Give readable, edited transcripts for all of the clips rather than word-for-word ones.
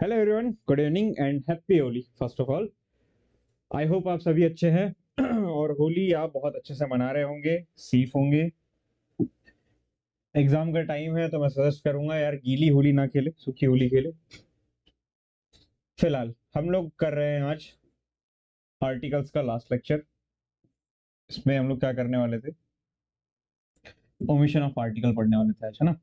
Hello everyone, good evening and happy Holi. First of all I hope आप सभी अच्छे हैं और होली आप बहुत अच्छे से मना रहे होंगे, सेफ होंगे। एग्जाम का टाइम है तो मैं सजेस्ट करूंगा यार गीली होली ना खेले, सूखी होली खेले। फिलहाल हम लोग कर रहे हैं आज आर्टिकल्स का लास्ट लेक्चर। इसमें हम लोग क्या करने वाले थे, ओमिशन ऑफ आर्टिकल पढ़ने वाले थे आज, है ना।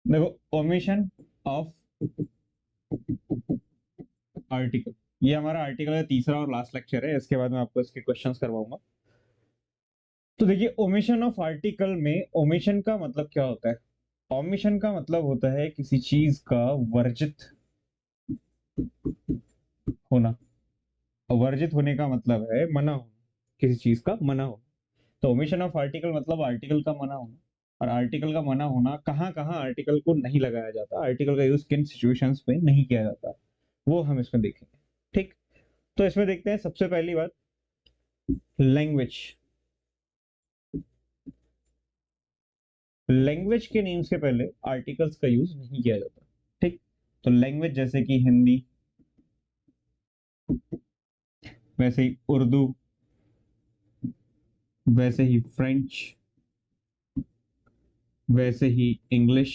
देखो, ओमिशन ऑफ आर्टिकल, ये हमारा आर्टिकल का तीसरा और लास्ट लेक्चर है। इसके बाद मैं आपको इसके क्वेश्चंस करवाऊंगा। तो देखिए, ओमिशन ऑफ आर्टिकल में ओमिशन का मतलब क्या होता है। ओमिशन का मतलब होता है किसी चीज का वर्जित होना। वर्जित होने का मतलब है मना होना, किसी चीज का मना होना। तो ओमिशन ऑफ आर्टिकल मतलब आर्टिकल का मना होना। और आर्टिकल का मना होना, कहाँ कहाँ आर्टिकल को नहीं लगाया जाता, आर्टिकल का यूज किन सिचुएशंस में नहीं किया जाता, वो हम इसमें देखेंगे। ठीक, तो इसमें देखते हैं सबसे पहली बात, लैंग्वेज। लैंग्वेज के नेम्स के पहले आर्टिकल्स का यूज नहीं किया जाता। ठीक, तो लैंग्वेज जैसे कि हिंदी, वैसे ही उर्दू, वैसे ही फ्रेंच, वैसे ही इंग्लिश,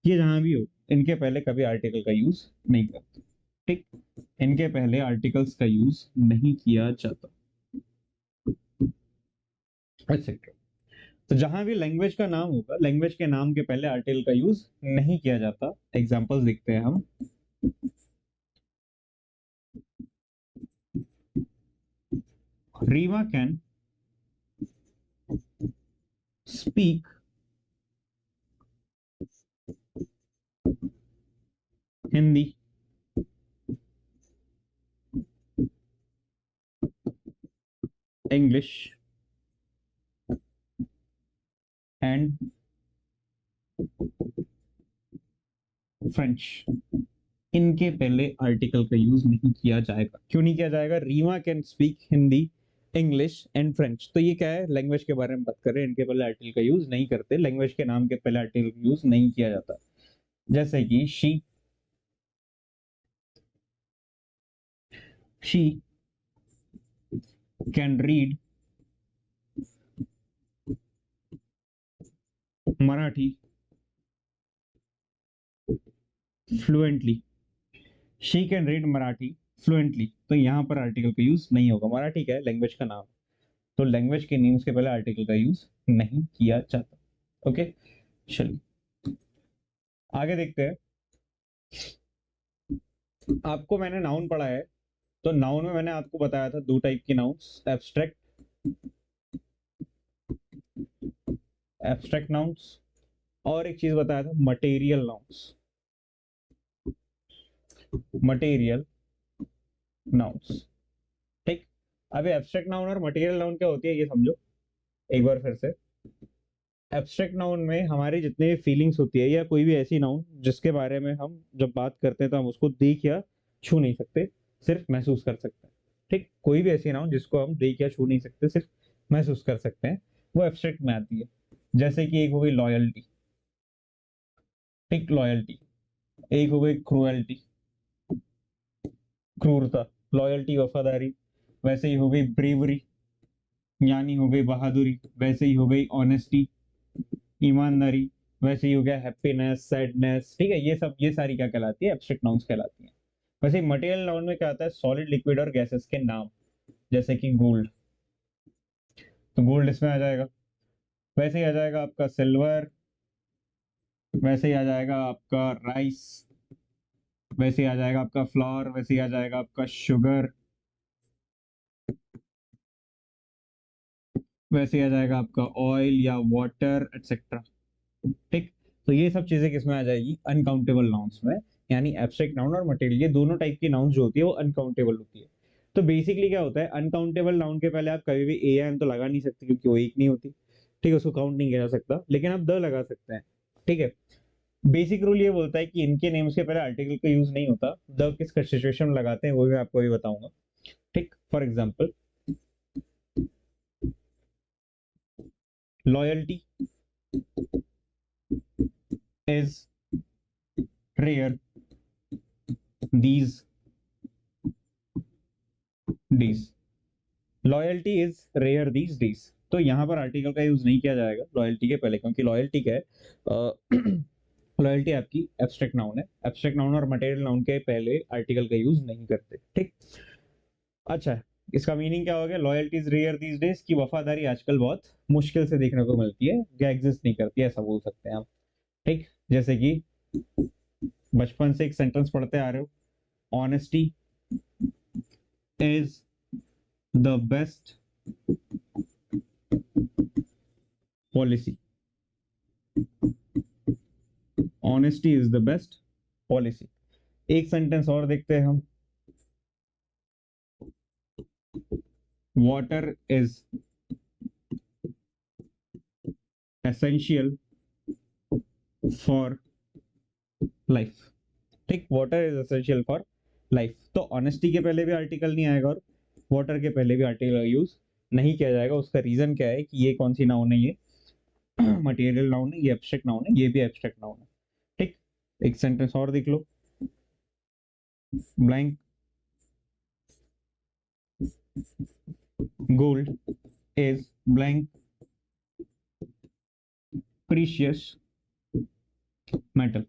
ये जहां भी हो, इनके पहले कभी आर्टिकल का यूज नहीं करते। ठीक, इनके पहले आर्टिकल्स का यूज नहीं किया जाता, एक्सेट्रा। तो जहां भी लैंग्वेज का नाम होगा, लैंग्वेज के नाम के पहले आर्टिकल का यूज नहीं किया जाता। एग्जांपल्स देखते हैं हम। Rewa can speak Hindi, English and French. इनके पहले आर्टिकल का यूज नहीं किया जाएगा। क्यों नहीं किया जाएगा? Rewa can speak Hindi, English and French, तो ये क्या है, लैंग्वेज के बारे में बात कर रहे हैं। इनके पहले आर्टिकल का यूज नहीं करते, लैंग्वेज के नाम के पहले आर्टिकल का यूज नहीं किया जाता। जैसे कि she can read Marathi fluently. She can read Marathi fluently, तो यहाँ पर आर्टिकल का यूज नहीं होगा। मराठी क्या है, लैंग्वेज का नाम, तो लैंग्वेज के नेम्स के पहले आर्टिकल का यूज नहीं किया जाता। ओके, चलिए आगे देखते हैं। आपको मैंने नाउन पढ़ा है, तो नाउन में मैंने आपको बताया था दो टाइप की नाउन्स, एब्स्ट्रैक्ट, एब्स्ट्रैक्ट नाउन्स, और एक चीज बताया था मटेरियल नाउन्स, मटेरियल नाउन्स। ठीक, अभी एब्स्ट्रैक्ट नाउन और मटेरियल नाउन क्या होती है ये समझो एक बार फिर से। एब्स्ट्रैक्ट नाउन में हमारी जितनी भी फीलिंग्स होती है, या कोई भी ऐसी नाउन जिसके बारे में हम जब बात करते हैं तो हम उसको देख या छू नहीं सकते, सिर्फ महसूस कर सकते हैं। ठीक, कोई भी ऐसी नाउन जिसको हम देख या छू नहीं सकते, सिर्फ महसूस कर सकते हैं, वो एब्स्ट्रैक्ट में आती है। जैसे कि एक हो गई लॉयल्टी, ठीक, लॉयल्टी। एक हो गई क्रूएल्टी, क्रूरता। लॉयल्टी वफादारी, वैसे ही हो गई ब्रेवरी, यानी हो गई बहादुरी। वैसे ही हो गई ऑनेस्टी, ईमानदारी। वैसे ही हो गया हैप्पीनेस, सैडनेस। ठीक है, ये सब, ये सारी क्या कहलाती है, एब्स्ट्रैक्ट नाउन्स कहलाती हैं। वैसे मटेरियल नाउन में क्या आता है, सॉलिड, लिक्विड और गैसेस के नाम, जैसे कि गोल्ड, तो गोल्ड इसमें आ जाएगा। वैसे ही आ जाएगा आपका सिल्वर, वैसे ही आ जाएगा आपका राइस, वैसे ही आ जाएगा आपका फ्लावर, वैसे ही आ जाएगा आपका शुगर, वैसे ही आ जाएगा आपका ऑयल या वाटर एक्सेट्रा। ठीक, तो ये सब चीजें किसमें आ जाएगी, अनकाउंटेबल नाउन्स में। यानी एब्स्ट्रैक्ट नाउन और मटेरियल, ये दोनों टाइप की नाउन्स जो होती है वो अनकाउंटेबल होती है। तो बेसिकली क्या होता है, अनकाउंटेबल नाउन के पहले आप कभी भी ए एन तो लगा नहीं सकते, क्योंकि वो एक नहीं होती। ठीक है, उसको काउंट नहीं किया जा सकता, लेकिन आप द लगा सकते हैं। ठीक है, बेसिक रूल ये बोलता है कि इनके नेम्स के पहले आर्टिकल का यूज नहीं होता। द किस सिचुएशन में लगाते हैं वो भी मैं आपको भी बताऊंगा। ठीक, for example, loyalty is rare these days. Loyalty is rare these days. तो यहाँ पर आर्टिकल का यूज नहीं किया जाएगा लॉयल्टी के पहले, क्योंकि लॉयल्टी क्या है, लॉयल्टी आपकी एब्स्ट्रैक्ट नाउन है। एब्स्ट्रैक्ट नाउन और मटेरियल नाउन के पहले आर्टिकल का यूज नहीं करते, ठीक। अच्छा, इसका मीनिंग क्या हो गया? Loyalty is rare these days, की वफादारी आजकल बहुत मुश्किल से देखने को मिलती है या एग्जिस्ट नहीं करती है, ऐसा बोल सकते हैं आप, ठीक। जैसे कि बचपन से एक सेंटेंस पढ़ते आ रहे हो, honesty is the best policy. Honesty is the best policy. एक सेंटेंस और देखते हैं हम, water is essential for life, ठीक। water is essential for life, तो ऑनेस्टी के पहले भी आर्टिकल नहीं आएगा और वाटर के पहले भी आर्टिकल यूज नहीं किया जाएगा। उसका रीजन क्या है कि ये कौन सी नाउन है? ये मटेरियल नाउन है, ये एब्स्ट्रैक्ट नाउन है, ये भी एब्स्ट्रैक्ट नाउन है, ठीक। एक सेंटेंस और देख लो, blank gold is blank precious metal.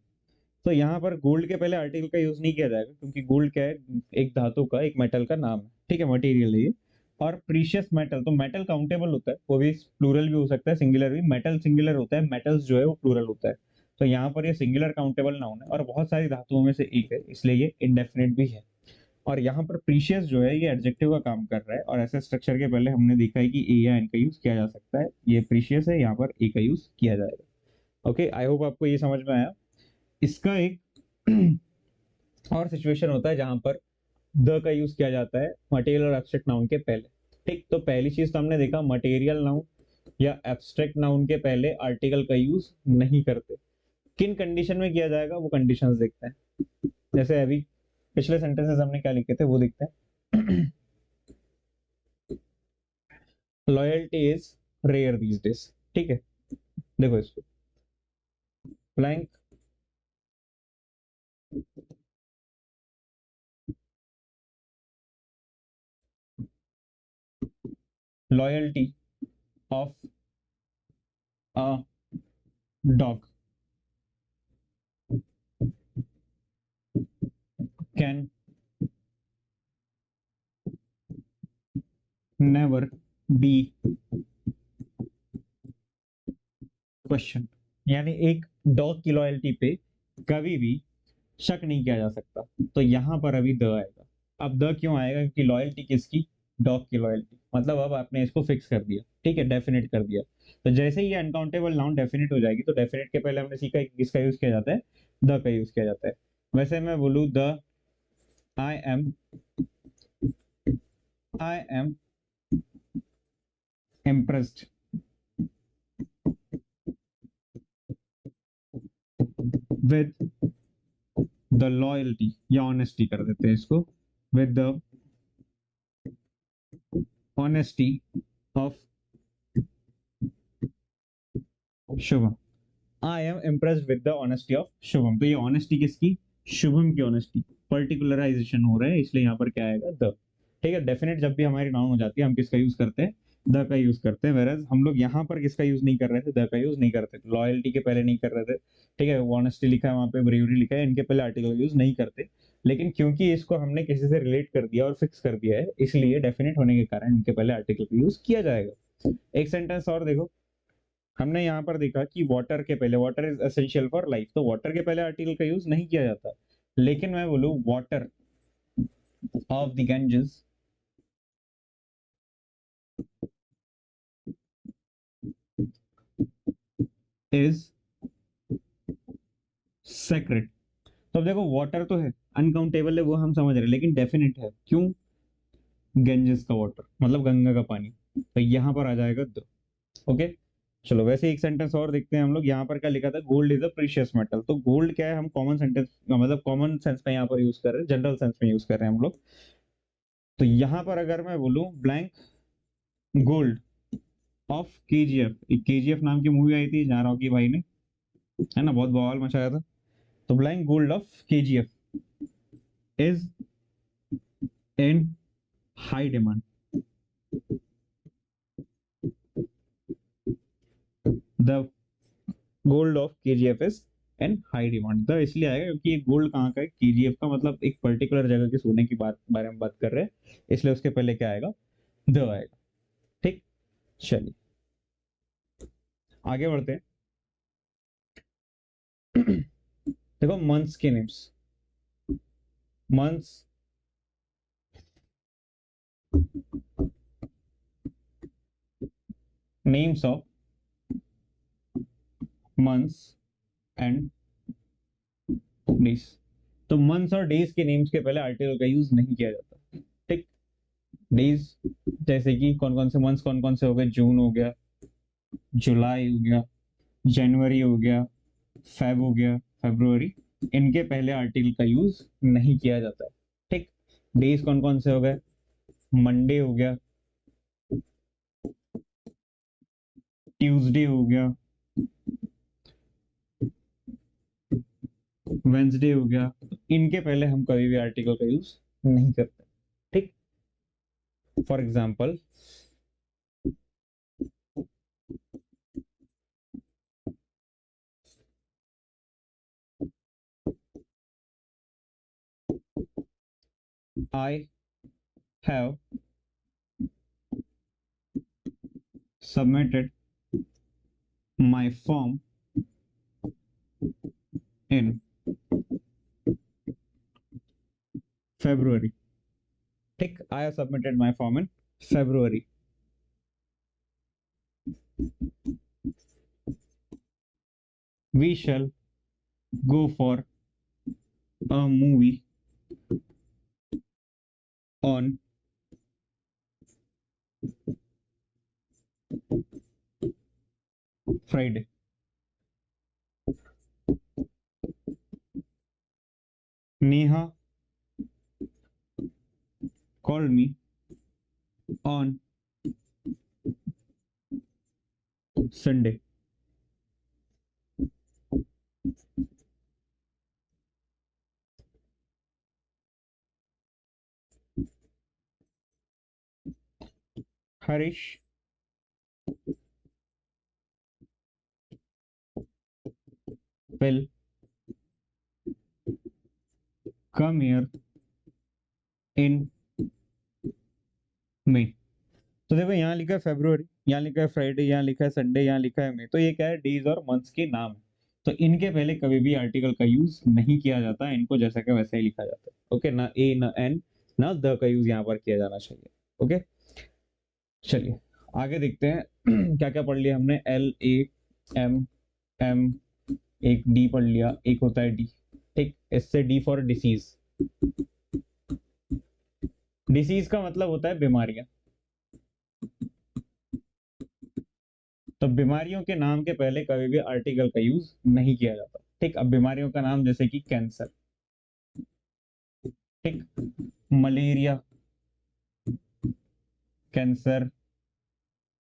तो यहाँ पर गोल्ड के पहले आर्टिकल का यूज नहीं किया जाएगा, क्योंकि गोल्ड क्या है? एक धातु का, एक मेटल का नाम है, ठीक है, मटेरियल है ये। और प्रीशियस मेटल, तो मेटल काउंटेबल होता है, वो भी प्लूरल भी हो सकता है, सिंगुलर भी। मेटल सिंगुलर होता है, मेटल्स जो है वो प्लूरल होता है। तो यहाँ पर ये सिंगुलर काउंटेबल नाउन है और बहुत सारी धातुओं में से एक है, इसलिए ये इंडेफिनिट भी है। और यहाँ पर प्रीशियस जो है ये एडजेक्टिव का काम कर रहा है, और ऐसे स्ट्रक्चर के पहले हमने देखा है कि ए या एन का यूज किया जा सकता है। ये प्रीशियस है, यहाँ पर ए का यूज किया जाएगा। ओके, आई होप आपको ये समझ में आया। इसका एक और सिचुएशन होता है जहां पर द का यूज किया जाता है मटेरियल और एब्स्ट्रैक्ट नाउन के पहले, ठीक। तो पहली चीज तो हमने देखा, मटेरियल नाउन या एब्स्ट्रैक्ट नाउन के पहले आर्टिकल का यूज नहीं करते। किन कंडीशन में किया जाएगा वो कंडीशंस देखते हैं। जैसे अभी पिछले सेंटेंसेस हमने क्या लिखे थे वो देखते हैं। Loyalty is rare these days, ठीक है। देखो इसको, blank loyalty of a dog can never be question. यानी एक डॉग की लॉयल्टी पे कभी भी शक नहीं किया जा सकता। तो यहां पर अभी द आएगा। अब द क्यों आएगा? क्योंकि लॉयल्टी किसकी? डॉग की लॉयल्टी। मतलब अब आपने इसको फिक्स कर दिया, ठीक है, डेफिनेट कर दिया। तो जैसे ही ये अनकाउंटेबल नाउन डेफिनेट हो जाएगी, तो डेफिनेट के पहले हमने सीखा कि किसका यूज किया जाता है? द का यूज किया जाता है। वैसे मैं बोलूं the I am impressed with the loyalty, या ऑनेस्टी कर देते हैं इसको, with the honesty of Shubham. I am impressed with the honesty of Shubham. तो ये ऑनेस्टी किसकी? शुभम की ऑनेस्टी। पर्टिकुलराइजेशन हो रहा है, इसलिए यहाँ पर क्या आएगा? द, ठीक है। डेफिनेट जब भी हमारी नाउन हो जाती है हम किसका यूज करते हैं? द का यूज करते हैं। वेरएज हम लोग यहाँ पर किसका यूज नहीं कर रहे थे? द का यूज नहीं करते, लॉयल्टी के पहले नहीं कर रहे थे, ठीक है। ऑनेस्टी लिखा है वहां पे, ब्रेवरी लिखा है, इनके पहले आर्टिकल यूज नहीं करते। लेकिन क्योंकि इसको हमने किसी से रिलेट कर दिया और फिक्स कर दिया है, इसलिए डेफिनेट होने के कारण इनके पहले आर्टिकल का यूज किया जाएगा। एक सेंटेंस और देखो, हमने यहाँ पर देखा कि वाटर के पहले, water is essential for life, तो वाटर के पहले आर्टिकल का यूज नहीं किया जाता। लेकिन मैं बोलूं water of the Ganges is sacred. तो अब देखो, वाटर तो है, अनकाउंटेबल है, वो हम समझ रहे हैं, लेकिन डेफिनेट है। क्यों? गंजेस का वाटर मतलब गंगा का पानी, तो यहाँ पर आ जाएगा द। ओके, चलो वैसे एक सेंटेंस और देखते हैं हम लोग। यहाँ पर क्या लिखा था? Gold is a precious metal. तो गोल्ड क्या है? हम कॉमन सेंटेंस मतलब कॉमन सेंस में यहाँ पर यूज कर रहे हैं, जनरल सेंस में यूज कर रहे हैं हम लोग। तो यहाँ पर अगर मैं बोलूं ब्लैंक गोल्ड ऑफ केजीएफ, एक केजीएफ नाम की मूवी आई थी जहाँ रॉकी भाई ने, है ना, बहुत बवाल मचाया था। तो blind gold of KGF is in high demand. The gold of KGF is in high demand. The इसलिए आएगा क्योंकि ये गोल्ड कहाँ का है, केजीएफ का, मतलब एक पर्टिकुलर जगह के सोने की बात बारे में बात कर रहे हैं, इसलिए उसके पहले क्या आएगा, द आएगा। ठीक, चलिए आगे बढ़ते हैं। देखो मंथ्स के names, months names of months and days. तो मंथ्स और डेज के नेम्स के पहले आर्टिकल का यूज नहीं किया जाता। ठीक, डेज जैसे कि कौन कौन से मंथ्स, कौन कौन से हो गए, जून हो गया, जुलाई हो गया, जनवरी हो गया, फेब हो गया, फरवरी, इनके पहले आर्टिकल का यूज नहीं किया जाता है। ठीक, डेज कौन कौन से हो गए, मंडे हो गया, ट्यूसडे हो गया, वेंसडे हो गया, इनके पहले हम कभी भी आर्टिकल का यूज नहीं करते। ठीक, for example I have submitted my form in February. ठीक, I have submitted my form in February. We shall go for a movie on Friday. Neha called me on Sunday. Harish will come here in May. तो देखो यहाँ लिखा है February, यहाँ लिखा है Friday, यहाँ लिखा है संडे, यहाँ लिखा है मई, तो ये क्या है, डेज और मंथ्स के नाम है। तो इनके पहले कभी भी आर्टिकल का यूज नहीं किया जाता, इनको जैसा का वैसा ही लिखा जाता है। ओके, ना ए ना एन ना द का यूज यहाँ पर किया जाना चाहिए। ओके, चलिए आगे देखते हैं। क्या क्या पढ़ लिया हमने, एल ए एम एम, एक डी पढ़ लिया, एक होता है डी। ठीक, इससे डी फॉर डिसीज, डिसीज का मतलब होता है बीमारियां। तो बीमारियों के नाम के पहले कभी भी आर्टिकल का यूज नहीं किया जाता। ठीक, अब बीमारियों का नाम जैसे कि कैंसर, ठीक, मलेरिया, कैंसर,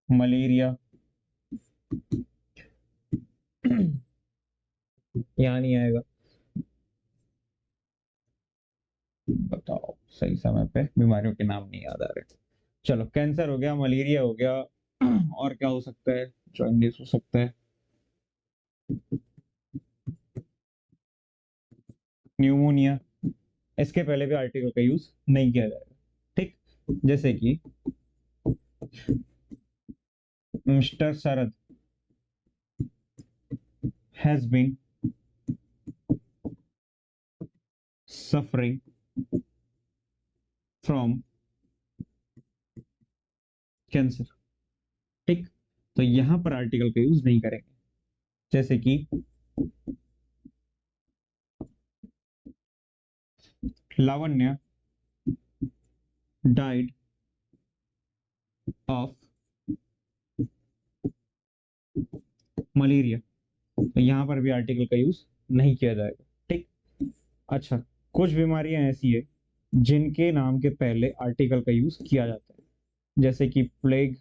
मलेरिया, यहाँ नहीं आएगा। बताओ, सही समय पे बीमारियों के नाम नहीं याद आ रहे। चलो, कैंसर हो गया, मलेरिया हो गया, और क्या हो सकता है, जॉन्डिस हो सकता है, न्यूमोनिया, इसके पहले भी आर्टिकल का यूज नहीं किया जाएगा। ठीक, जैसे कि mister Sharad has been suffering from cancer. ठीक, तो यहां पर आर्टिकल का यूज नहीं करेंगे। जैसे कि लावण्य डाइड ऑफ मलेरिया, तो यहां पर भी आर्टिकल का यूज नहीं किया जाएगा। ठीक, अच्छा, कुछ बीमारियां ऐसी है जिनके नाम के पहले आर्टिकल का यूज किया जाता है, जैसे कि प्लेग,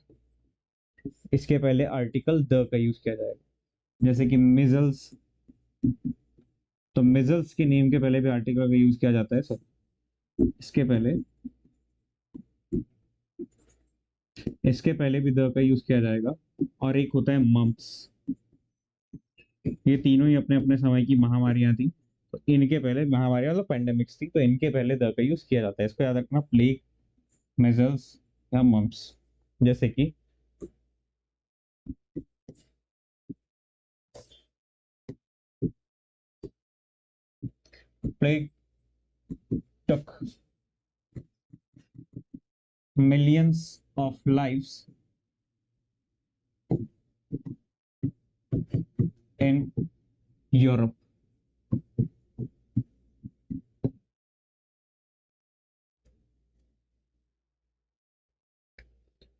इसके पहले आर्टिकल द का यूज किया जाएगा। जैसे कि मिजल्स, तो मिजल्स के नेम के पहले भी आर्टिकल का यूज किया जाता है। सो इसके पहले भी द का यूज किया जाएगा। और एक होता है मम्प्स। ये तीनों ही अपने अपने समय की महामारियां थी, तो इनके पहले महामारियां मतलब पेंडेमिक्स थी, तो इनके पहले द का यूज किया जाता है। इसको याद रखना, प्लेग, मेजल्स या मम्प्स। जैसे कि plague took millions of lives in Europe.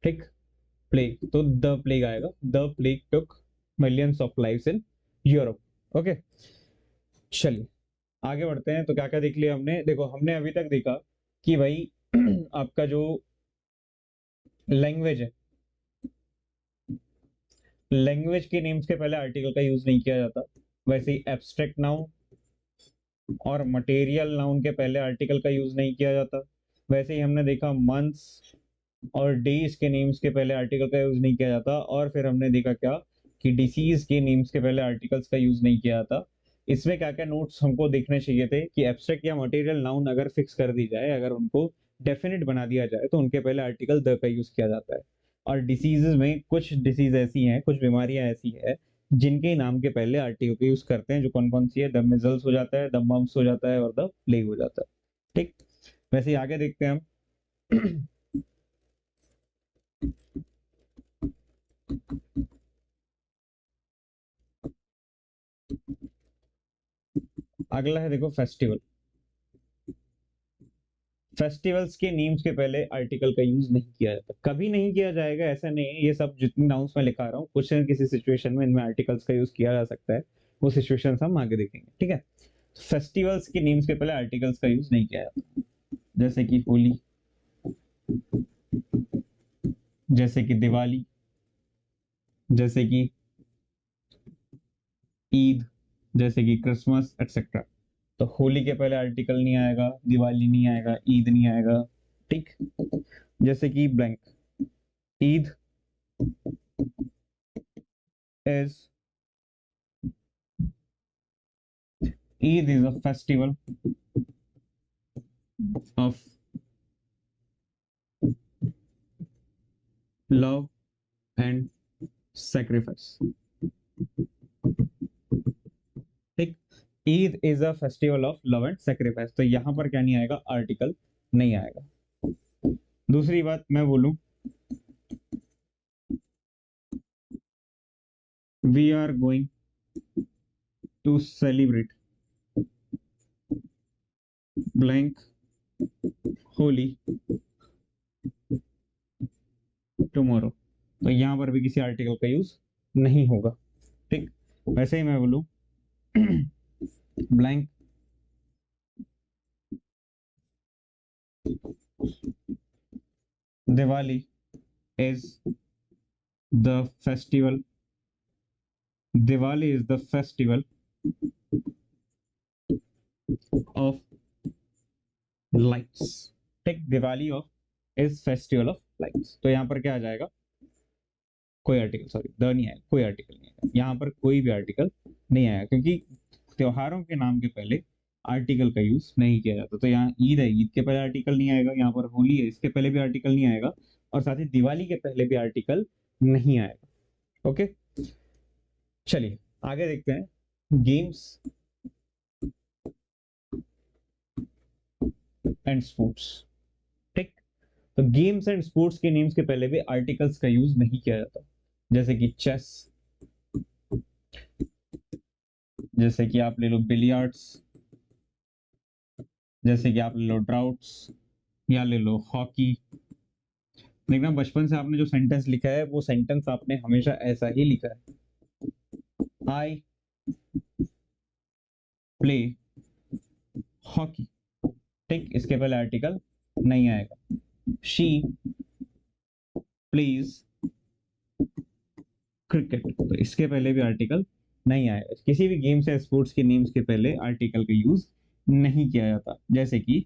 ठीक, प्लेग तो द प्लेग आएगा, the plague took millions of lives in Europe. Okay, चलिए आगे बढ़ते हैं। तो क्या क्या देख लिया हमने? देखो, हमने अभी तक देखा कि भाई आपका जो लैंग्वेज है, लैंग्वेज के नेम्स के पहले आर्टिकल का यूज नहीं किया जाता। वैसे ही एब्स्ट्रैक्ट नाउन और मटेरियल नाउन के पहले आर्टिकल का यूज नहीं किया जाता। वैसे ही हमने देखा मंथ्स और डेज के नेम्स के पहले आर्टिकल का यूज नहीं किया जाता। और फिर हमने देखा क्या, कि डिसीज के नेम्स के पहले आर्टिकल्स का यूज नहीं किया जाता। इसमें क्या क्या नोट्स हमको देखने चाहिए थे कि एब्स्ट्रैक्ट या मटेरियल नाउन अगर फिक्स कर दी जाए, अगर उनको डेफिनेट बना दिया जाए, तो उनके पहले आर्टिकल द का यूज किया जाता है। और डिसीजेज में कुछ डिसीज ऐसी हैं, कुछ बीमारियां ऐसी है जिनके नाम के पहले आर्टिकल का यूज करते हैं। जो कौन कौन सी है? द मिजल्स हो जाता है, द मम्स हो जाता है और द प्लेग हो जाता है। ठीक, वैसे ही आगे देखते हैं हम। अगला है देखो, फेस्टिवल। फेस्टिवल्स के नेम्स के पहले आर्टिकल का यूज नहीं किया जाता, कभी नहीं किया जाएगा ऐसा नहीं है। ये सब जितने नाउन्स मैं लिखा रहा हूँ, कुछ न किसी सिचुएशन में इनमें आर्टिकल्स का यूज किया जा सकता है। वो सिचुएशन हम आगे देखेंगे, ठीक है। फेस्टिवल्स के नेम्स के पहले आर्टिकल्स का यूज नहीं किया जाता। जैसे कि होली, जैसे कि दिवाली, जैसे कि ईद, जैसे कि क्रिसमस एक्सेट्रा। तो होली के पहले आर्टिकल नहीं आएगा, दिवाली नहीं आएगा, ईद नहीं आएगा। ठीक, जैसे कि blank, Eid is Eid is a festival of love and sacrifice. ठीक, Eid is a festival of love and sacrifice. तो यहां पर क्या नहीं आएगा? आर्टिकल नहीं आएगा। दूसरी बात मैं बोलूं, we are going to celebrate blank Holi tomorrow. तो यहां पर भी किसी आर्टिकल का यूज नहीं होगा। ठीक, वैसे ही मैं बोलूं, blank Diwali is the festival, Diwali is the festival of lights। ठीक, Diwali of is festival of lights. तो यहाँ पर क्या आ जाएगा? कोई आर्टिकल, सॉरी द नहीं आएगा, कोई आर्टिकल नहीं आएगा यहाँ पर, कोई भी आर्टिकल नहीं आएगा, क्योंकि त्योहारों के नाम के पहले आर्टिकल का यूज नहीं किया जाता। तो यहाँ ईद है, ईद के पहले आर्टिकल नहीं आएगा। यहाँ पर होली है, इसके पहले भी आर्टिकल नहीं आएगा। और साथ ही दिवाली के पहले भी आर्टिकल नहीं आएगा। ओके, चलिए आगे देखते हैं, गेम्स एंड स्पोर्ट्स। ठीक, तो गेम्स एंड स्पोर्ट्स के नेम्स के पहले भी आर्टिकल्स का यूज नहीं किया जाता। जैसे कि चेस, जैसे कि आप ले लो बिलियर्ड्स, जैसे कि आप ले लो ड्राउट्स, या ले लो हॉकी। देखना, बचपन से आपने जो सेंटेंस लिखा है, वो सेंटेंस आपने हमेशा ऐसा ही लिखा है। I play hockey. ठीक, इसके पहले आर्टिकल नहीं आएगा। शी प्लेज क्रिकेट, तो इसके पहले भी आर्टिकल नहीं आएगा। किसी भी गेम्स या स्पोर्ट्स के नेम्स के पहले आर्टिकल का यूज नहीं किया जाता, जैसे कि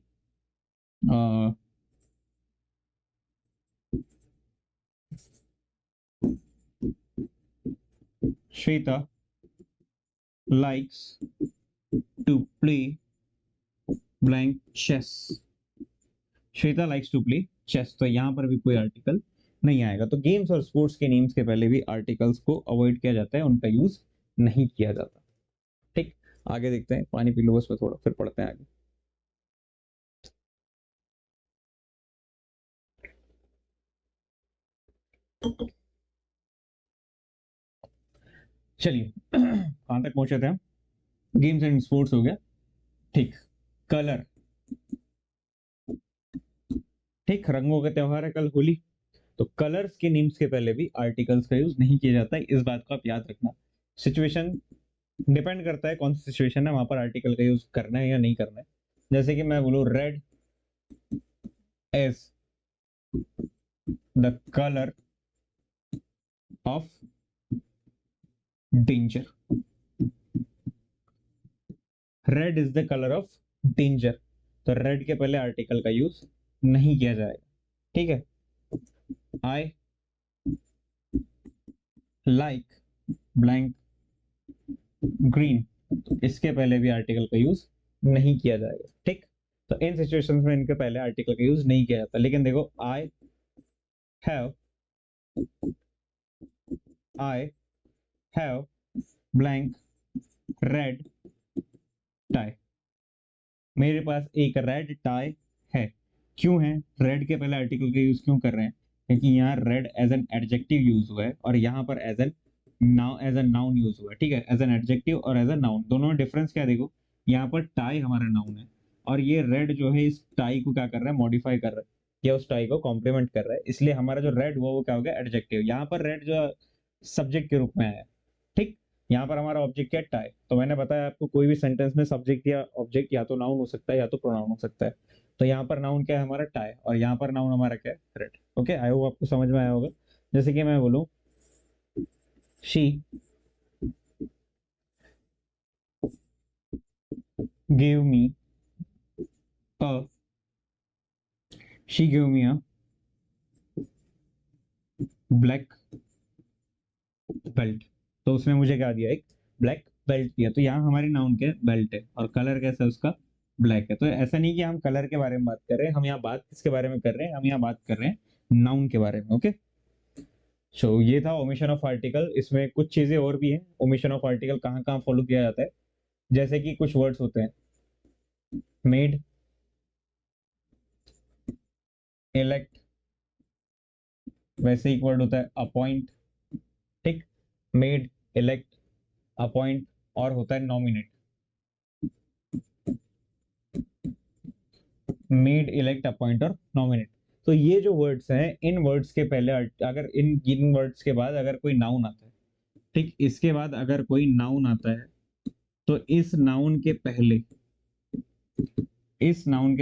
Shweta likes to play blank chess. Shweta likes to play chess, तो यहाँ पर भी कोई आर्टिकल नहीं आएगा। तो गेम्स और स्पोर्ट्स के नेम्स के पहले भी आर्टिकल्स को अवॉइड किया जाता है, उनका यूज नहीं किया जाता। ठीक, आगे देखते हैं, पानी पी लो बस में थोड़ा, फिर पढ़ते हैं आगे। चलिए कहां तक पहुंचे थे हम? गेम्स एंड स्पोर्ट्स हो गया, ठीक। कलर, ठीक, रंगों का त्योहार है कल होली, तो कलर्स के नेम्स के पहले भी आर्टिकल्स का यूज नहीं किया जाता है, इस बात को आप याद रखना। सिचुएशन डिपेंड करता है, कौन सी सिचुएशन है वहां पर आर्टिकल का यूज करना है या नहीं करना है। जैसे कि मैं बोलूं red is the colour of danger, red is the colour of danger, तो रेड के पहले आर्टिकल का यूज नहीं किया जाएगा, ठीक है। आई लाइक ब्लैंक ग्रीन, तो इसके पहले भी आर्टिकल का यूज नहीं किया जाएगा, ठीक। तो इन सिचुएशंस में इनके पहले आर्टिकल का यूज नहीं किया जाता। लेकिन देखो I have, I have blank red tie, मेरे पास एक रेड टाई है। क्यों है? रेड के पहले आर्टिकल का यूज क्यों कर रहे हैं? क्योंकि यहाँ red as an adjective use हुआ है और यहाँ पर एज एन नाउन यूज हुआ है, ठीक है। एज एन एडजेक्टिव और एज एन नाउन, दोनों में डिफरेंस क्या है देखो, यहाँ पर टाई हमारा नाउन है और ये रेड जो है इस टाई को क्या कर रहा है, मॉडिफाई कर रहा है या उस टाई को कॉम्प्लीमेंट कर रहा है, इसलिए हमारा जो रेड हुआ वो क्या हो गया, एडजेक्टिव। यहाँ पर रेड जो सब्जेक्ट के रूप में आया, ठीक। यहाँ पर हमारा ऑब्जेक्ट क्या, टाई। तो मैंने बताया आपको, कोई भी सेंटेंस में सब्जेक्ट या ऑब्जेक्ट या तो नाउन हो सकता है या तो प्रोनाउन हो सकता है। तो यहाँ पर नाउन क्या है हमारा, टाई, और यहाँ पर नाउन हमारा क्या है, रेड। ओके, आई होप आपको समझ में आया होगा। जैसे कि मैं बोलूँ she give me a she give me a black belt, तो उसने मुझे क्या दिया, एक ब्लैक बेल्ट दिया। तो यहाँ हमारी नाउन क्या है, बेल्ट है, और कलर कैसा है उसका, ब्लैक है। तो ऐसा नहीं कि हम कलर के बारे में बात कर रहे हैं, हम यहाँ बात किसके बारे में कर रहे हैं, हम यहाँ बात कर रहे हैं नाउन के बारे में। ओके, सो ये था ओमिशन ऑफ आर्टिकल। इसमें कुछ चीजें और भी हैं, ओमिशन ऑफ आर्टिकल कहाँ कहाँ फॉलो किया जाता है। जैसे कि कुछ वर्ड्स होते हैं, मेड, इलेक्ट, वैसे एक वर्ड होता है अपॉइंट, ठीक। मेड, इलेक्ट, अपॉइंट, और होता है नॉमिनेट। मेड, इलेक्ट, अपॉइंट और नॉमिनेट। तो ये जो वर्ड्स हैं, इन वर्ड्स के पहले अगर इन वर्ड्स के बाद अगर कोई नाउन आता है, ठीक, इसके बाद अगर कोई नाउन आता है, तो इस नाउन के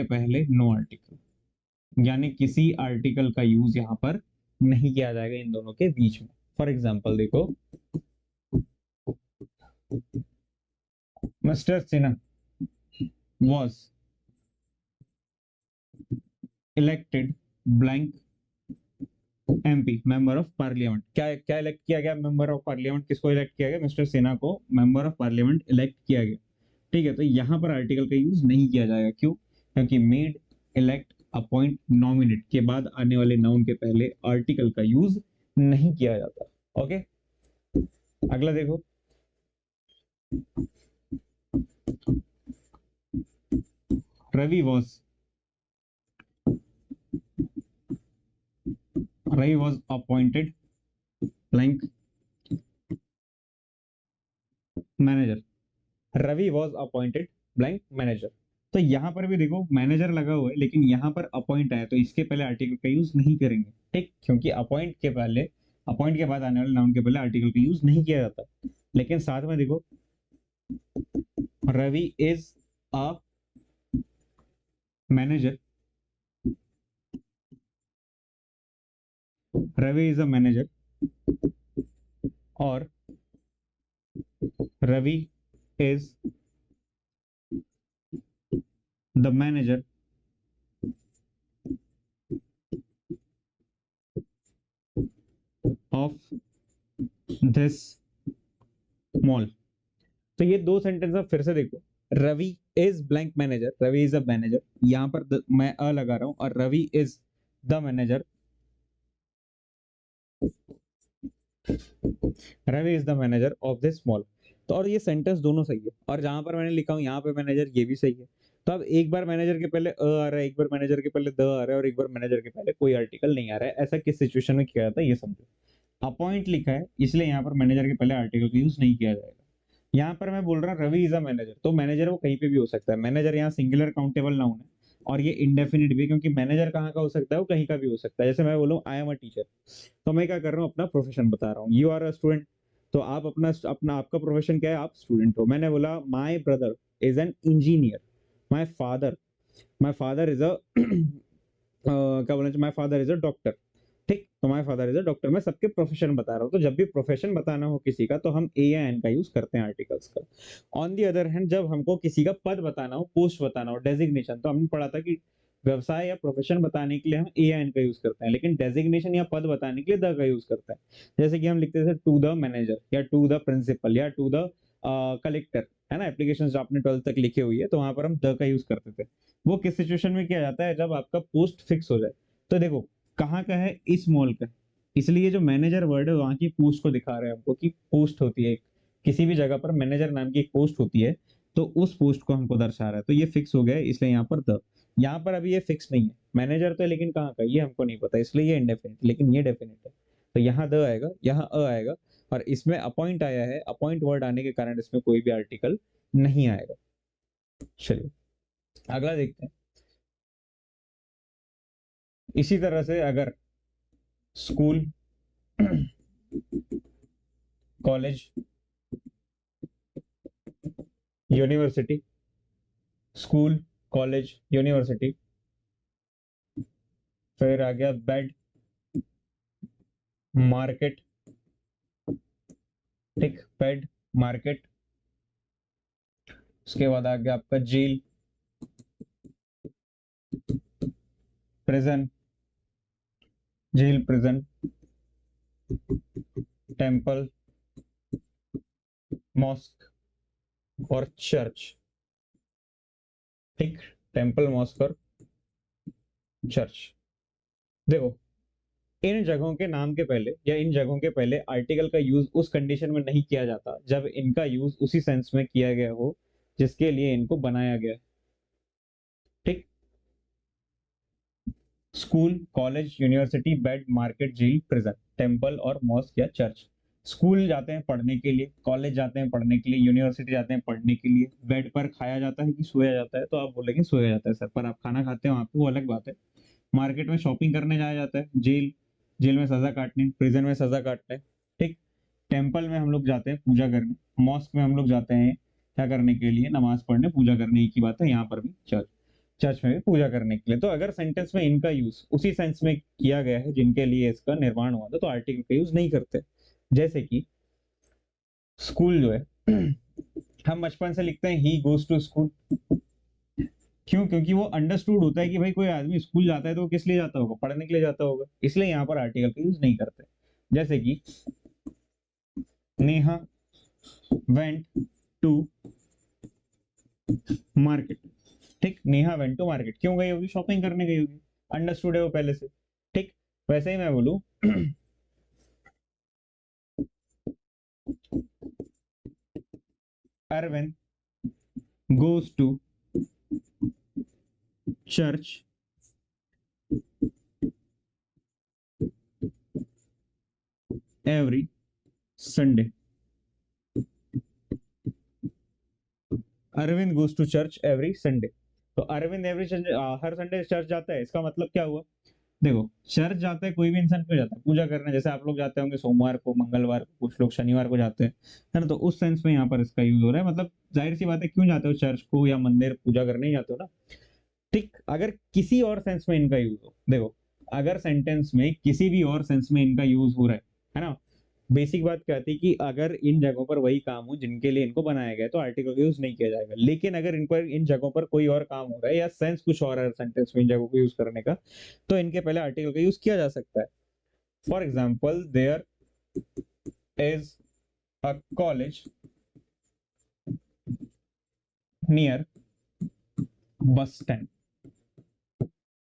पहले नो आर्टिकल, यानी किसी आर्टिकल का यूज यहाँ पर नहीं किया जाएगा इन दोनों के बीच में। फॉर एग्जाम्पल देखो, mister Sinha was elected blank MP member of parliament. क्या क्या इलेक्ट किया गया, मेंबर ऑफ पार्लियामेंट किसको इलेक्ट किया गया, मिस्टर सिन्हा को मेंबर ऑफ पार्लियामेंट इलेक्ट किया गया, ठीक है। तो यहाँ पर आर्टिकल का यूज नहीं किया जाएगा, क्यों? क्योंकि मेड, इलेक्ट, अपॉइंट, नॉमिनेट के बाद आने वाले नाउन के पहले आर्टिकल का यूज नहीं किया जाता। ओके, अगला देखो, Ravi was, Ravi was appointed blank manager, Ravi was appointed blank manager. तो यहां पर भी देखो मैनेजर लगा हुआ है, लेकिन यहां पर अपॉइंट आया, तो इसके पहले आर्टिकल का यूज नहीं करेंगे, ठीक, क्योंकि अपॉइंट के बाद आने वाले नाउन के पहले आर्टिकल का यूज नहीं किया जाता। लेकिन साथ में देखो, Ravi is a manager, Ravi is a manager और Ravi is the manager of this mall. तो ये दो सेंटेंस आप फिर से देखो। Ravi is blank manager, Ravi is a manager, यहां पर मैं अ लगा रहा हूं, और Ravi is the manager, Ravi is the manager of this mall. तो और ये सेंटेंस दोनों सही है, और जहां पर मैंने लिखा हूं यहाँ पे मैनेजर, ये भी सही है। तो अब एक बार मैनेजर के पहले अ आ रहा है, एक बार मैनेजर के पहले द आ रहा है, और एक बार मैनेजर के पहले कोई आर्टिकल नहीं आ रहा है। ऐसा किस सिचुएशन में किया जाता है ये समझो। अपॉइंट लिखा है, इसलिए यहाँ पर मैनेजर के पहले आर्टिकल का यूज नहीं किया जाएगा। यहाँ पर मैं बोल रहा हूँ रवि इज अ मैनेजर, तो मैनेजर वो कहीं पे भी हो सकता है। मैनेजर यहाँ सिंगुलर काउंटेबल नाउन है, और ये इंडेफिनिट भी, क्योंकि मैनेजर कहाँ का हो सकता है, वो कहीं का भी हो सकता है। जैसे मैं बोलूँ आई एम अ टीचर, तो मैं क्या कर रहा हूँ, अपना प्रोफेशन बता रहा हूँ। यू आर अ स्टूडेंट, तो आप अपना अपना आपका प्रोफेशन क्या है, आप स्टूडेंट हो। मैंने बोला my brother is an engineer, my father, my father is a क्या बोलना चाहिए, my father is a doctor. ठीक, तो my father is a doctor, मैं सबके प्रोफेशन बता रहा हूँ। तो जब भी प्रोफेशन बताना हो किसी का, तो हम ए या एन का यूज करते हैं आर्टिकल्स का। ऑन दी अदर हैंड, जब हमको किसी का पद बताना हो, पोस्ट बताना हो, डेजिग्नेशन, तो हमने पढ़ा था कि व्यवसाय या प्रोफेशन बताने के लिए हम ए या एन का यूज करते हैं, लेकिन डेजिग्नेशन या पद बताने के लिए द का यूज करते हैं। जैसे कि हम लिखते थे टू द मैनेजर, या टू द प्रिंसिपल, या टू द कलेक्टर, है ना। एप्लीकेशन जो आपने 12th तक लिखी हुई है, तो वहां पर हम द का यूज करते थे। वो किस सिचुएशन में किया जाता है, जब आपका पोस्ट फिक्स हो जाए। तो देखो कहाँ का है, इस मॉल का, इसलिए जो मैनेजर वर्ड है वहां की पोस्ट को दिखा रहे हैं हमको, कि पोस्ट होती है किसी भी जगह पर, मैनेजर नाम की एक पोस्ट होती है, तो उस पोस्ट को हमको दर्शा रहा है। तो ये फिक्स हो गया है, इसलिए यहाँ पर द। यहाँ पर अभी ये फिक्स नहीं है, मैनेजर तो है, लेकिन कहाँ का ये हमको नहीं पता, इसलिए ये इंडेफिनिट, लेकिन ये डेफिनिट है। तो यहाँ द आएगा, यहाँ अ आएगा, और इसमें अपॉइंट आया है, अपॉइंट वर्ड आने के कारण इसमें कोई भी आर्टिकल नहीं आएगा। चलिए अगला देखते हैं। इसी तरह से अगर school, college, university, school, college, university, फिर आ गया बेड, मार्केट, ठीक, बेड, मार्केट, उसके बाद आ गया आपका jail, prison, jail, prison, temple, mosque और चर्च। ठीक, टेम्पल, मॉस्क और चर्च। देखो इन जगहों के नाम के पहले, या इन जगहों के पहले आर्टिकल का यूज उस कंडीशन में नहीं किया जाता जब इनका यूज उसी सेंस में किया गया हो जिसके लिए इनको बनाया गया है। ठीक, school, college, university, bed, market, jail, prison, temple और मॉस्क या चर्च। स्कूल जाते हैं पढ़ने के लिए, कॉलेज जाते हैं पढ़ने के लिए, यूनिवर्सिटी जाते हैं पढ़ने के लिए। बेड पर खाया जाता है कि सोया जाता है, तो आप बोलेंगे सोया जाता है सर, पर आप खाना खाते हो वहां पे, वो अलग बात है। मार्केट में शॉपिंग करने जाया जाता है। जेल, जेल में सजा काटने, प्रिजन में सजा काटने। ठीक, टेम्पल में हम लोग जाते हैं पूजा करने, मॉस्क में हम लोग जाते हैं क्या करने के लिए, नमाज पढ़ने, पूजा करने, एक ही बात है। यहाँ पर भी चर्च, चर्च में भी पूजा करने के लिए। तो अगर सेंटेंस में इनका यूज उसी सेंस में किया गया है जिनके लिए इसका निर्माण हुआ था, तो आर्टिकल का यूज नहीं करते। जैसे कि स्कूल जो है, हम बचपन से लिखते हैं ही गोज टू स्कूल। क्यों? क्योंकि वो अंडरस्टूड होता है कि भाई कोई आदमी स्कूल जाता है तो वो किस लिए जाता होगा, पढ़ने के लिए जाता होगा, इसलिए यहाँ पर आर्टिकल का यूज नहीं करते। जैसे कि नेहा वेंट टू मार्केट। ठीक, नेहा वेंट टू मार्केट, क्यों गई होगी, शॉपिंग करने गई होगी, अंडरस्टूड है वो पहले से। ठीक, वैसे ही मैं बोलूं Arvind goes to church every Sunday. Arvind goes to church every Sunday. तो अरविंद एवरी हर संडे चर्च जाता है, इसका मतलब क्या हुआ। देखो चर्च जाता है कोई भी इंसान, क्यों जाता है, पूजा करने। जैसे आप लोग जाते होंगे सोमवार को, मंगलवार को, कुछ लोग शनिवार को जाते हैं, है ना। तो उस सेंस में यहाँ पर इसका यूज हो रहा है, मतलब जाहिर सी बात है, क्यों जाते हो चर्च को या मंदिर, पूजा करने ही जाते हो ना। ठीक, अगर किसी और सेंस में इनका यूज हो, देखो अगर सेंटेंस में किसी भी और सेंस में इनका यूज हो रहा है ना, बेसिक बात क्या थी कि अगर इन जगहों पर वही काम हो जिनके लिए इनको बनाया गया है तो आर्टिकल का यूज नहीं किया जाएगा, लेकिन अगर इन पर इन जगहों पर कोई और काम हो रहा है या सेंस कुछ और है सेंटेंस में इन जगहों को यूज करने का, तो इनके पहले आर्टिकल का यूज किया जा सकता है। For example, there is a college near bus stand.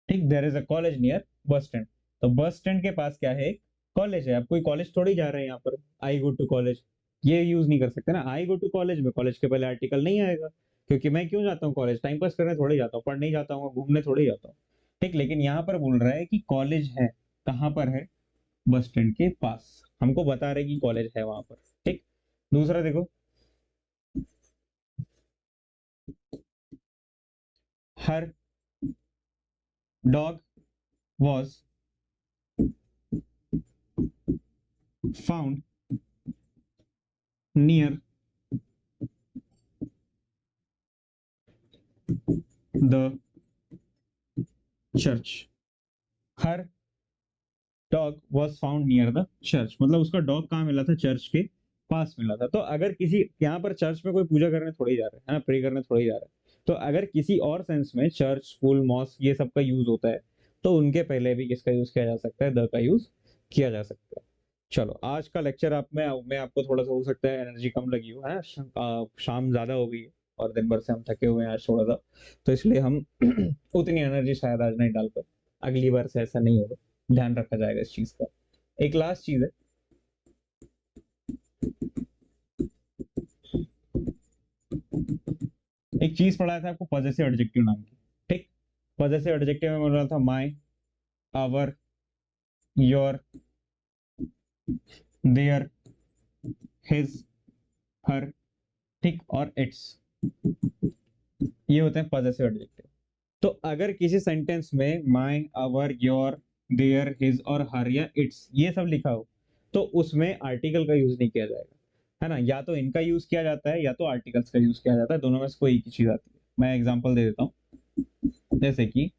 ठीक, there is a college near bus stand. तो बस स्टैंड के पास क्या है, कॉलेज है। आप कोई कॉलेज थोड़ी जा रहे हैं यहाँ पर, आई गो टू कॉलेज ये यूज नहीं कर सकते ना। आई गो टू कॉलेज में कॉलेज के पहले आर्टिकल नहीं आएगा, क्योंकि मैं क्यों जाता हूँ कॉलेज, टाइम पास करने थोड़ी जाता हूँ, पढ़ने ही जाता हूँ, घूमने थोड़ी जाता हूँ। ठीक, लेकिन यहाँ पर बोल रहा है कि कॉलेज है, कहाँ पर है, बस स्टैंड के पास, हमको बता रहे कि कॉलेज है वहां पर। ठीक, दूसरा देखो, her dog was found near the church. Her dog was found near the church, मतलब उसका डॉग कहाँ मिला था, चर्च के पास मिला था। तो अगर किसी यहाँ पर चर्च में कोई पूजा करने थोड़ी जा रहा है ना, प्रे करने थोड़ी जा रहा है। तो अगर किसी और सेंस में चर्च, स्कूल, मॉस्क ये सब का यूज होता है, तो उनके पहले भी किसका यूज किया जा सकता है, द का यूज किया जा सकता है। चलो, आज का लेक्चर आप में मैं आपको थोड़ा सा हो सकता है एनर्जी कम लगी हो है, शाम ज्यादा हो गई है और दिन भर से हम थके हुए हैं आज थोड़ा सा, तो इसलिए हम उतनी एनर्जी शायद आज नहीं डाल पाए। अगली बार से ऐसा नहीं होगा, ध्यान रखा जाएगा इस चीज का। एक लास्ट चीज है, एक चीज पढ़ाया था आपको पॉजेसिव एडजेक्टिव नाम की। ठीक, पॉजेसिव एडजेक्टिव में बोल रहा था my, our, your, their, his, her, ठीक, और इट्स, ये होते हैं पॉजेसिव एडजेक्टिव। तो अगर किसी सेंटेंस में my, our, your, their, his और हर या इट्स ये सब लिखा हो, तो उसमें आर्टिकल का यूज नहीं किया जाएगा, है ना। या तो इनका यूज किया जाता है या तो आर्टिकल्स का यूज किया जाता है, दोनों में से कोई एक ही चीज आती है। मैं एग्जांपल दे देता हूँ, जैसे कि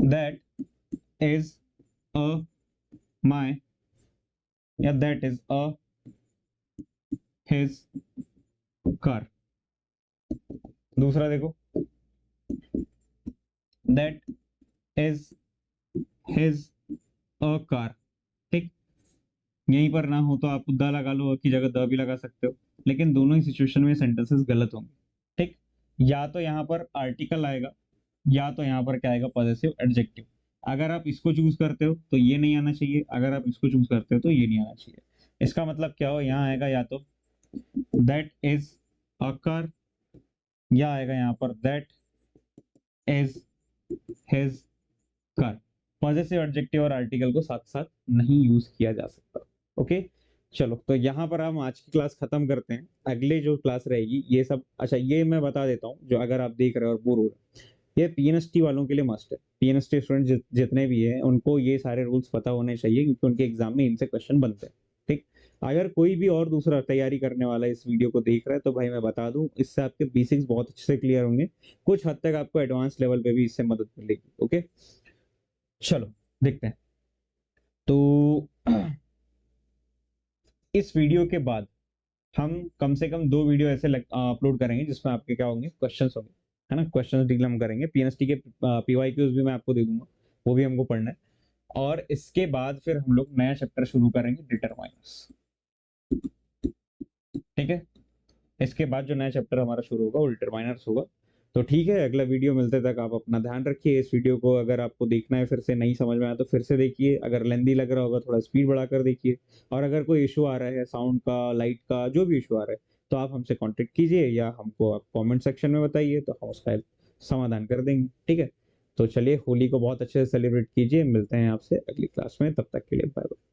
दैट इज अ माय, या that is a his car. दूसरा देखो, that is his a car. ठीक, यहीं पर ना हो तो आप द लगा लो की जगह द भी लगा सकते हो, लेकिन दोनों ही सिचुएशन में सेंटेंसेस गलत होंगे। ठीक, या तो यहाँ पर आर्टिकल आएगा या तो यहाँ पर क्या आएगा, पॉजेसिव एडजेक्टिव। अगर आप इसको चूज करते हो तो ये नहीं आना चाहिए, अगर आप इसको चूज करते हो तो ये नहीं आना चाहिए। इसका मतलब क्या हो, यहाँ आएगा या तो दैट इज अ कार, या आएगा यहाँ पर that is his car. Possessive adjective और आर्टिकल को साथ साथ नहीं यूज किया जा सकता। ओके, चलो, तो यहाँ पर हम आज की क्लास खत्म करते हैं। अगले जो क्लास रहेगी ये सब, अच्छा ये मैं बता देता हूँ, जो अगर आप देख रहे हो और बोर हो रहे हो, ये पीएनएसटी वालों के लिए मस्ट है। पीएनएसटी स्टूडेंट जितने भी हैं उनको ये सारे रूल्स पता होने चाहिए, क्योंकि उनके एग्जाम में इनसे क्वेश्चन बनते हैं। ठीक, अगर कोई भी और दूसरा तैयारी करने वाला इस वीडियो को देख रहा है तो भाई मैं बता दूं, इससे आपके बेसिक्स बहुत अच्छे से क्लियर होंगे, कुछ हद तक आपको एडवांस लेवल पे भी इससे मदद मिलेगी। ओके, चलो देखते हैं। तो इस वीडियो के बाद हम कम से कम 2 वीडियो ऐसे अपलोड करेंगे जिसमें आपके क्या होंगे, क्वेश्चंस होंगे, है ना। क्वेश्चंस डील हम करेंगे, पीएनएसटी के पीवाईक्यूज भी मैं आपको दे दूंगा, वो भी हमको पढ़ना है। और इसके बाद फिर हम लोग नया चैप्टर शुरू करेंगे, डिटरमाइनर्स। ठीक है, इसके बाद जो नया चैप्टर हमारा शुरू होगा वो डिटरमाइनर्स होगा। तो ठीक है, अगला वीडियो मिलते तक आप अपना ध्यान रखिए। इस वीडियो को अगर आपको देखना है, फिर से नहीं समझ में आया तो फिर से देखिए, अगर लेंदी लग रहा होगा थोड़ा स्पीड बढ़ाकर देखिए। और अगर कोई इशू आ रहा है साउंड का, लाइट का, जो भी इशू आ रहा है, तो आप हमसे कांटेक्ट कीजिए या हमको आप कमेंट सेक्शन में बताइए, तो हम उसका समाधान कर देंगे। ठीक है, तो चलिए, होली को बहुत अच्छे से सेलिब्रेट कीजिए। मिलते हैं आपसे अगली क्लास में, तब तक के लिए बाय बाय।